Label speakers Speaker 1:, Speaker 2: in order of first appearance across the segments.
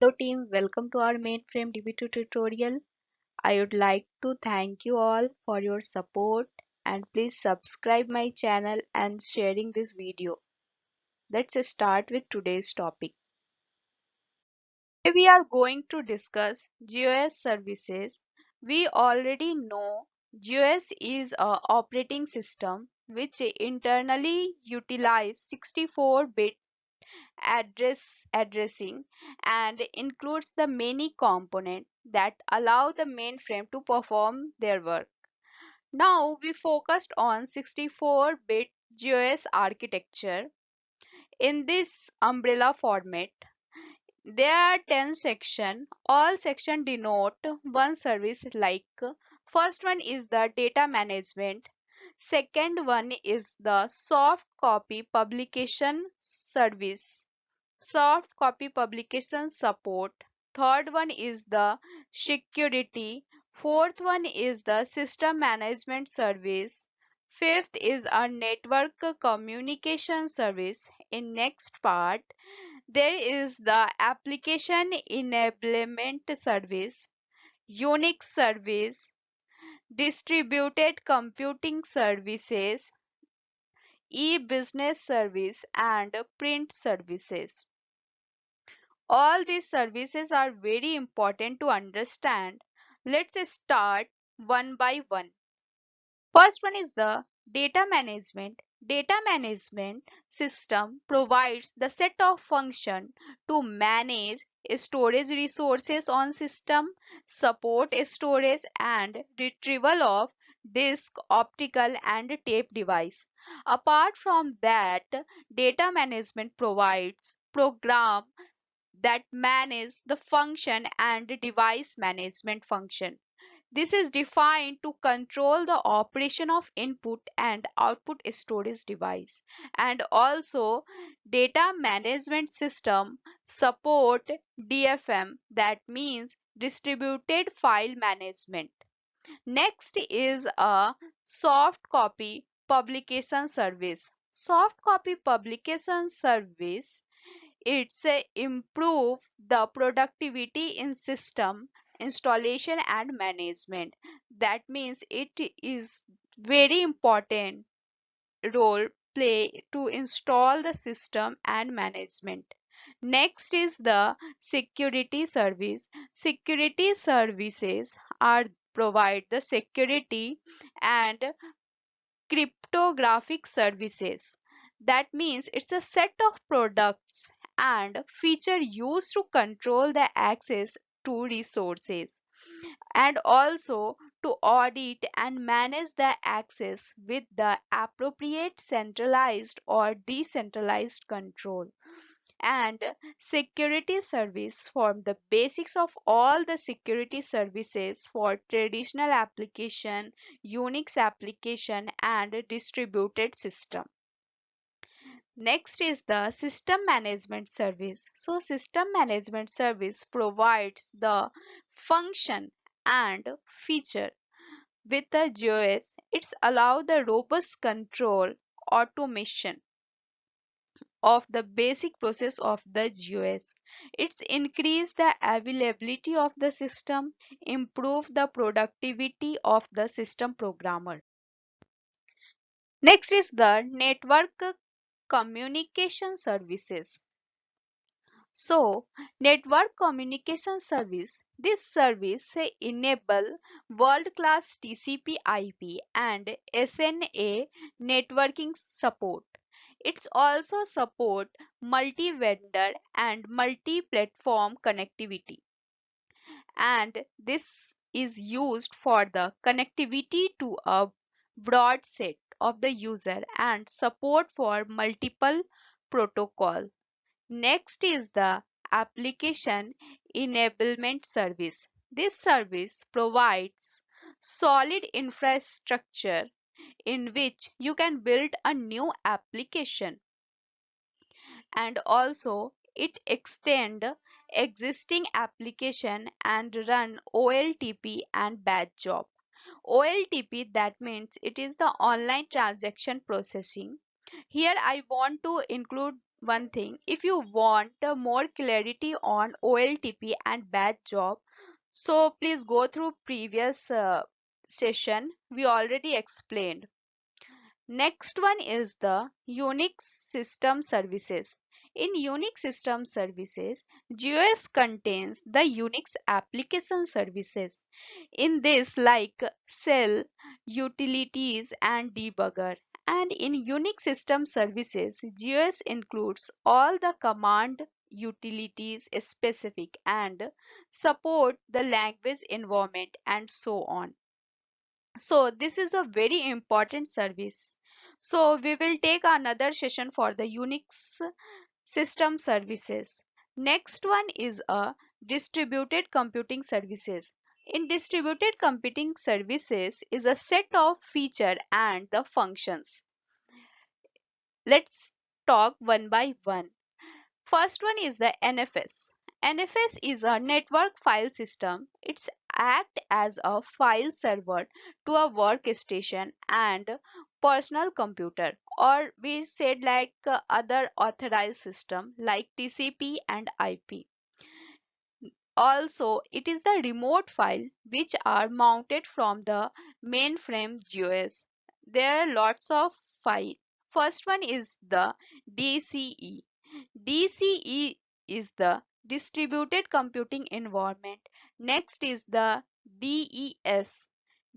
Speaker 1: Hello team, welcome to our mainframe DB2 tutorial. I would like to thank you all for your support and please subscribe my channel and sharing this video. Let's start with today's topic. Today we are going to discuss GOS services. We already know GOS is a operating system which internally utilizes 64-bit addressing and includes the many components that allow the mainframe to perform their work. Now we focused on 64-bit GOS architecture. In this umbrella format, there are 10 sections. All sections denote one service like first one is the data management, second one is the soft copy publication service, soft copy publication support. Third one is the security. Fourth one is the system management service. Fifth is a network communication service. In next part, there is the application enablement service, Unix service, distributed computing services, e-business service, and print services. All these services are very important to understand. Let's start one by one. First one is the data management. Data management system provides the set of function to manage storage resources on system, support storage and retrieval of disk, optical and tape device. Apart from that, data management provides program that manage the function and device management function. This is defined to control the operation of input and output storage device. And also data management system support DFM, that means distributed file management. Next is a soft copy publication service. Soft copy publication service, it's improve the productivity in system installation and management. That means it is very important role play to install the system and management. Next is the security service. Security services are provide the security and cryptographic services. That means it's a set of products and feature used to control the access to resources and also to audit and manage the access with the appropriate centralized or decentralized control. And security service form the basics of all the security services for traditional application, Unix application and distributed system. Next is the system management service. So system management service provides the function and feature with the GOS. It's allow the robust control automation of the basic process of the GOS. It's increase the availability of the system, improve the productivity of the system programmer. Next is the network communication services. So, network communication service. This service enable world-class TCP/IP and SNA networking support. It's also support multi-vendor and multi-platform connectivity. And this is used for the connectivity to a broad set of the user and support for multiple protocol. Next is the application enablement service. This service provides solid infrastructure in which you can build a new application and also it extend existing application and run OLTP and batch job. OLTP, that means it is the online transaction processing. Here I want to include one thing. If you want more clarity on OLTP and batch job, so please go through previous session. We already explained. Next one is the Unix system services. In Unix system services, GOS contains the Unix application services. In this, like shell, utilities, and debugger. And in Unix system services, GOS includes all the command utilities specific and support the language environment and so on. So this is a very important service. So we will take another session for the Unix system services. Next one is a distributed computing services. In distributed computing services is a set of feature and the functions. Let's talk one by one. First one is the NFS. NFS is a network file system. It's act as a file server to a workstation and personal computer, or we said like other authorized system like TCP and IP. Also, it is the remote file which are mounted from the mainframe GOS. There are lots of file. First one is the DCE. DCE is the distributed computing environment. Next is the DES.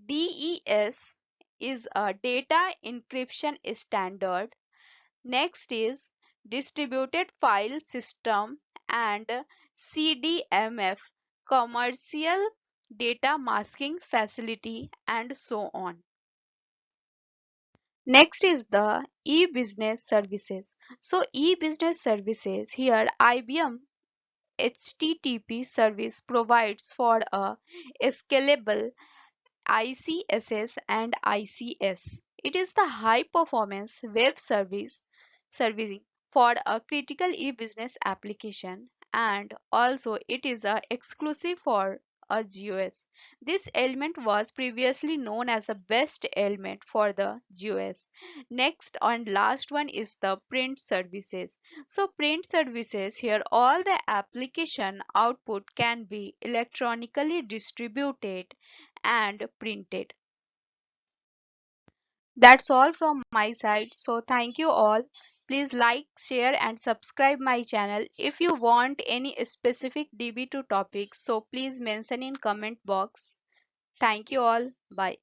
Speaker 1: DES is a data encryption standard. Next is distributed file system and CDMF, commercial data masking facility, and so on. Next is the e-business services. So e-business services here IBM HTTP service provides for a scalable ICSS and ICS. It is the high performance web servicing for a critical e-business application, and also it is exclusive for a GOS. This element was previously known as the best element for the GOS. Next and last one is the print services. So print services here all the application output can be electronically distributed and printed. That's all from my side. So thank you all. Please like, share and subscribe my channel. If you want any specific DB2 topics, so please mention in comment box. Thank you all. Bye.